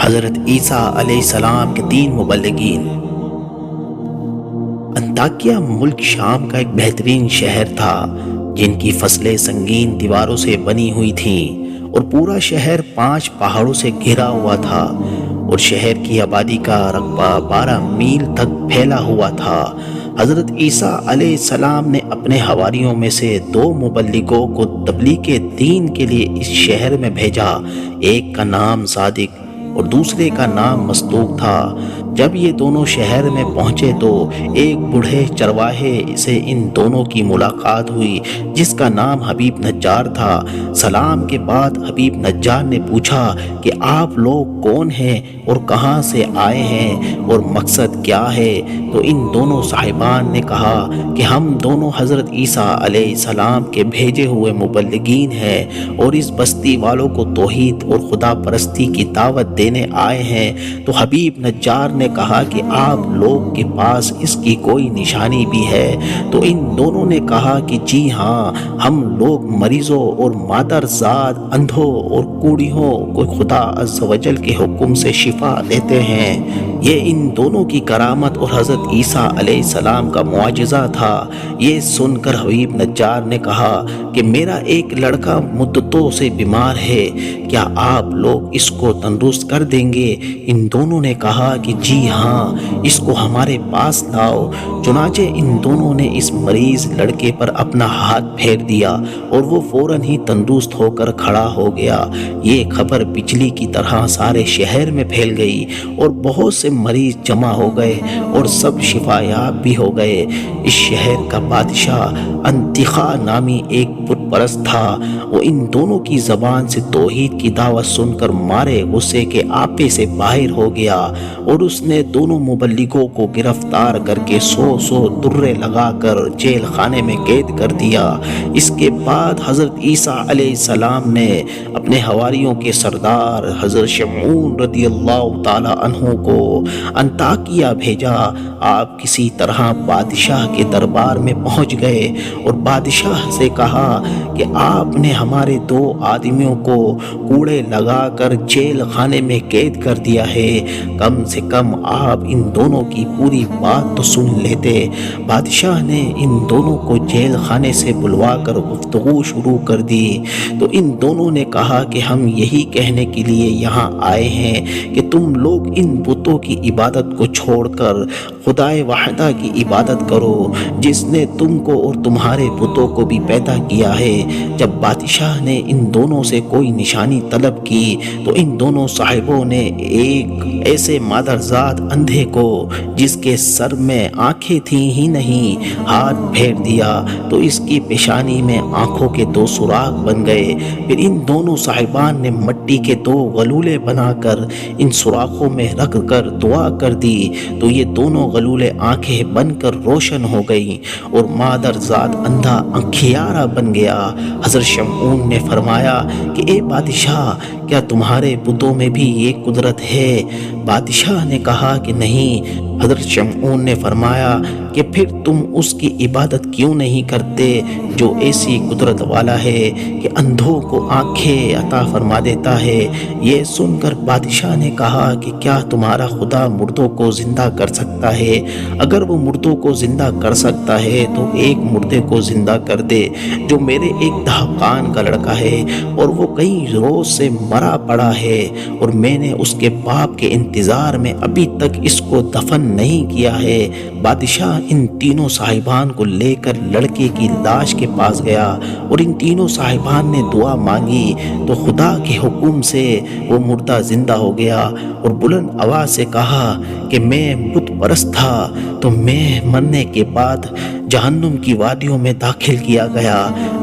حضرت عیسیٰ علیہ السلام کے 3 مبلغین۔ انطاکیہ ملک شام کا ایک بہترین شہر تھا جن کی فصلیں سنگین دیواروں سے بنی ہوئی تھیں اور پورا شہر 5 پہاڑوں سے گھرا ہوا تھا، اور شہر کی آبادی کا رقبہ 12 میل تک پھیلا ہوا تھا۔ حضرت عیسیٰ علیہ السلام نے اپنے حواریوں میں سے 2 مبلغوں کو تبلیغ دین کے لیے اس شہر میں بھیجا۔ ایک کا نام صادق اور دوسرے کا نام مصدوق تھا۔ جب یہ دونوں شہر میں پہنچے تو ایک بوڑھے چرواہے سے ان دونوں کی ملاقات ہوئی جس کا نام حبیب نجار تھا۔ سلام کے بعد حبیب نجار نے پوچھا کہ آپ لوگ کون ہیں اور کہاں سے آئے ہیں اور مقصد کیا ہے؟ تو ان دونوں صاحبان نے کہا کہ ہم دونوں حضرت عیسیٰ علیہ السلام کے بھیجے ہوئے مبلغین ہیں اور اس بستی والوں کو توحید اور خدا پرستی کی دعوت دینے آئے ہیں۔ تو حبیب نجار نے کہا کہ آپ لوگ کے پاس اس کی کوئی نشانی بھی ہے؟ تو ان دونوں نے کہا کہ جی ہاں، ہم لوگ مریضوں اور مادرزاد، اندھوں اور کوڑیوں کو خدا عز و جل کے حکم سے شفا دیتے ہیں۔ یہ ان دونوں کی کرامت اور حضرت عیسیٰ علیہ السلام کا معجزہ تھا۔ یہ سن کر حبیب نجار نے کہا کہ میرا ایک لڑکا مدتوں سے بیمار ہے، کیا آپ لوگ اس کو تندرست کر دیں گے؟ ان دونوں نے کہا کہ جی ہاں، اس کو ہمارے پاس لاؤ۔ چنانچہ ان دونوں نے اس مریض لڑکے پر اپنا ہاتھ پھیر دیا اور وہ فوراً ہی تندرست ہو کر کھڑا ہو گیا۔ یہ خبر بجلی کی طرح سارے شہر میں پھیل گئی اور بہت سے مریض جمع ہو گئے اور سب شفا یاب بھی ہو گئے۔ اس شہر کا بادشاہ انطاکیہ نامی ایک بت پرست تھا۔ وہ ان دونوں کی زبان سے توحید کی دعوت سن کر مارے غصے کے آپے سے باہر ہو گیا اور اس نے دونوں مبلغوں کو گرفتار کر کے 100 درے لگا کر جیل خانے میں قید کر دیا۔ اس کے بعد حضرت عیسیٰ علیہ السلام نے اپنے حواریوں کے سردار حضرت شمعون رضی اللہ تعالی عنہ کو انطاکیہ بھیجا۔ آپ کسی طرح بادشاہ کے دربار میں پہنچ گئے اور بادشاہ سے کہا کہ آپ نے ہمارے 2 آدمیوں کو کوڑے لگا کر جیل خانے میں قید کر دیا ہے، کم سے کم آپ ان دونوں کی پوری بات تو سن لیتے۔ بادشاہ نے ان دونوں کو جیل خانے سے بلوا کر گفتگو شروع کر دی تو ان دونوں نے کہا کہ ہم یہی کہنے کے لیے یہاں آئے ہیں کہ تم لوگ ان بتوں کی عبادت کو چھوڑ کر خدائے واحدہ کی عبادت کرو جس نے تم کو اور تمہارے بتوں کو بھی پیدا کیا ہے۔ جب بادشاہ نے ان دونوں سے کوئی نشانی طلب کی تو ان دونوں صاحبوں نے ایک ایسے مادرزاد اندھے کو جس کے سر میں آنکھیں تھیں ہی نہیں ہاتھ پھیر دیا تو اس کی پیشانی میں آنکھوں کے 2 سوراخ بن گئے۔ پھر ان دونوں صاحبان نے مٹی کے 2 غلولے بنا کر ان سوراخوں میں رکھ کر دعا کر دی تو یہ دونوں غلولے آنکھیں بن کر روشن ہو گئیں اور مادرزاد اندھا انکھیارا بن گیا۔ حضرت شمعون نے فرمایا کہ اے بادشاہ، کیا تمہارے بتوں میں بھی یہ قدرت ہے؟ بادشاہ نے کہا کہ نہیں۔ حضرت شمعون نے فرمایا کہ پھر تم اس کی عبادت کیوں نہیں کرتے جو ایسی قدرت والا ہے کہ اندھوں کو آنکھیں عطا فرما دیتا ہے؟ یہ سن کر بادشاہ نے کہا کہ کیا تمہارا خدا مردوں کو زندہ کر سکتا ہے؟ اگر وہ مردوں کو زندہ کر سکتا ہے تو ایک مردے کو زندہ کر دے جو میرے ایک دہقان کا لڑکا ہے اور وہ کئی روز سے مرا پڑا ہے اور میں نے اس کے باپ کے انتظار میں ابھی تک اس کو دفن نہیں کیا ہے۔ بادشاہ ان تینوں صاحبان کو لے کر لڑکے کی لاش کے پاس گیا اور ان تینوں صاحبان نے دعا مانگی تو خدا کے حکم سے وہ مردہ زندہ ہو گیا اور بلند آواز سے کہا کہ میں بت پرست تھا تو میں مرنے کے بعد جہنم کی وادیوں میں داخل کیا گیا،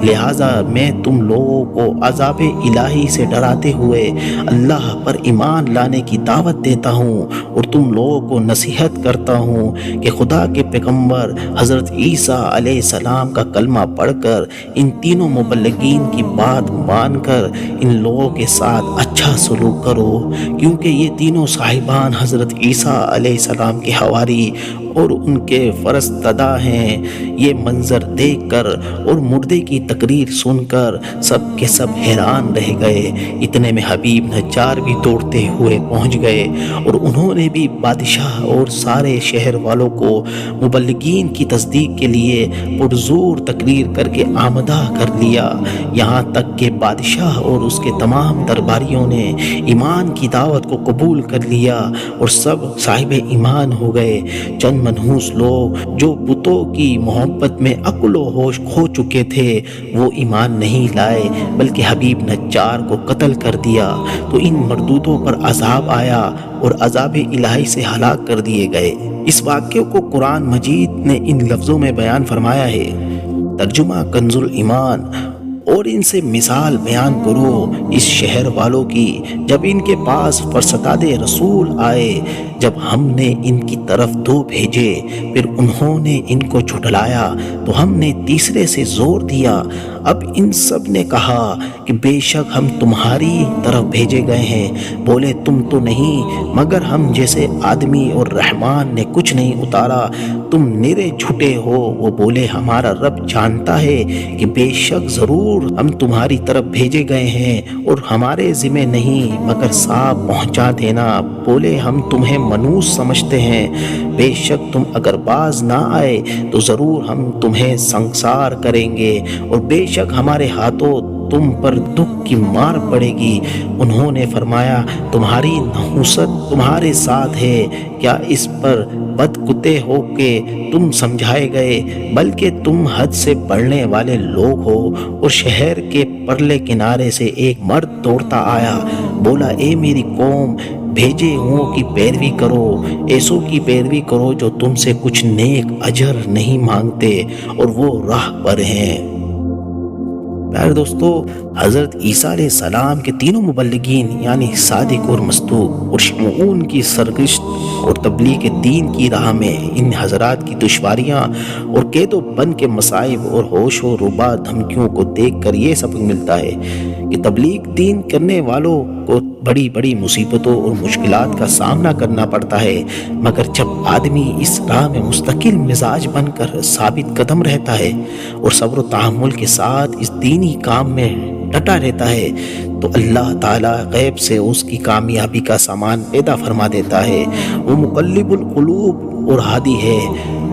لہٰذا میں تم لوگوں کو عذاب الہی سے ڈراتے ہوئے اللہ پر ایمان لانے کی دعوت دیتا ہوں اور تم لوگوں کو نصیحت کرتا ہوں کہ خدا کے پیغمبر حضرت عیسیٰ علیہ السلام کا کلمہ پڑھ کر ان تینوں مبلغین کی بات مان کر ان لوگوں کے ساتھ اچھا سلوک کرو، کیونکہ یہ تینوں صاحبان حضرت عیسیٰ علیہ السلام کے حواری اور ان کے فرزدہ ہیں۔ یہ منظر دیکھ کر اور مردے کی تقریر سن کر سب کے سب حیران رہ گئے۔ اتنے میں حبیب نجار بھی دوڑتے ہوئے پہنچ گئے اور انہوں نے بھی بادشاہ اور سارے شہر والوں کو مبلغین کی تصدیق کے لیے پرزور تقریر کر کے آمادہ کر لیا، یہاں تک کہ بادشاہ اور اس کے تمام درباریوں نے ایمان کی دعوت کو قبول کر لیا اور سب صاحب ایمان ہو گئے۔ چند منحوس لوگ جو بتوں کی محبت میں عقل و ہوش کھو چکے تھے وہ ایمان نہیں لائے بلکہ حبیب نجار کو قتل کر دیا، تو ان مردودوں پر عذاب آیا اور عذاب الہی سے ہلاک کر دیے گئے۔ اس واقعے کو قرآن مجید نے ان لفظوں میں بیان فرمایا ہے، ترجمہ کنز الایمان، اور ان سے مثال بیان کرو اس شہر والوں کی جب ان کے پاس فرستاد رسول آئے، جب ہم نے ان کی طرف 2 بھیجے پھر انہوں نے ان کو جھٹلایا تو ہم نے تیسرے سے زور دیا۔ اب ان سب نے کہا کہ بے شک ہم تمہاری طرف بھیجے گئے ہیں، بولے تم تو نہیں مگر ہم جیسے آدمی اور رحمان نے کچھ نہیں اتارا، تم نرے جھوٹے ہو۔ وہ بولے ہمارا رب جانتا ہے کہ بے شک ضرور ہم تمہاری طرف بھیجے گئے ہیں اور ہمارے ذمہ نہیں مگر صاحب پہنچا دینا۔ بولے ہم تمہیں منوس سمجھتے ہیں، بے شک تم اگر باز نہ آئے تو ضرور ہم تمہیں سنسار کریں گے اور بے شک ہمارے ہاتھوں تم پر دکھ کی مار پڑے گی۔ انہوں نے فرمایا تمہاری نحوست تمہارے ساتھ ہے، کیا اس پر بدکتے ہو کہ تم سمجھائے گئے، بلکہ تم حد سے بڑھنے والے لوگ ہو۔ اور شہر کے پرلے کنارے سے ایک مرد دوڑتا آیا، بولا اے میری قوم، بھیجے ہوں کی پیروی کرو، ایسوں کی پیروی کرو جو تم سے کچھ نیک اجر نہیں مانگتے اور وہ راہ پر ہیں۔ پیارے دوستو، حضرت عیسیٰ علیہ السلام کے تینوں مبلغین یعنی صادق اور مصدوق اور شمعون کی سرگشت اور تبلیغ دین کی راہ میں ان حضرات کی دشواریاں اور قید و بند کے مصائب اور ہوش و ربا دھمکیوں کو دیکھ کر یہ سبق ملتا ہے کہ تبلیغ دین کرنے والوں کو بڑی بڑی مصیبتوں اور مشکلات کا سامنا کرنا پڑتا ہے، مگر جب آدمی اس راہ میں مستقل مزاج بن کر ثابت قدم رہتا ہے اور صبر و تحمل کے ساتھ اس دینی کام میں ڈٹا رہتا ہے تو اللہ تعالیٰ غیب سے اس کی کامیابی کا سامان پیدا فرما دیتا ہے۔ وہ مقلب القلوب اور ہادی ہے،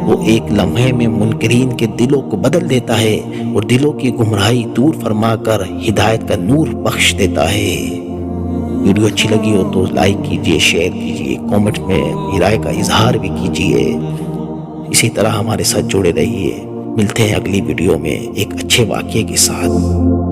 وہ ایک لمحے میں منکرین کے دلوں کو بدل دیتا ہے اور دلوں کی گمراہی دور فرما کر ہدایت کا نور بخش دیتا ہے۔ ویڈیو اچھی لگی ہو تو لائک کیجئے، شیئر کیجئے، کومنٹ میں رائے کا اظہار بھی کیجئے۔ اسی طرح ہمارے ساتھ جڑے رہیے۔ ملتے ہیں اگلی ویڈیو میں ایک اچھے واقعے کے ساتھ۔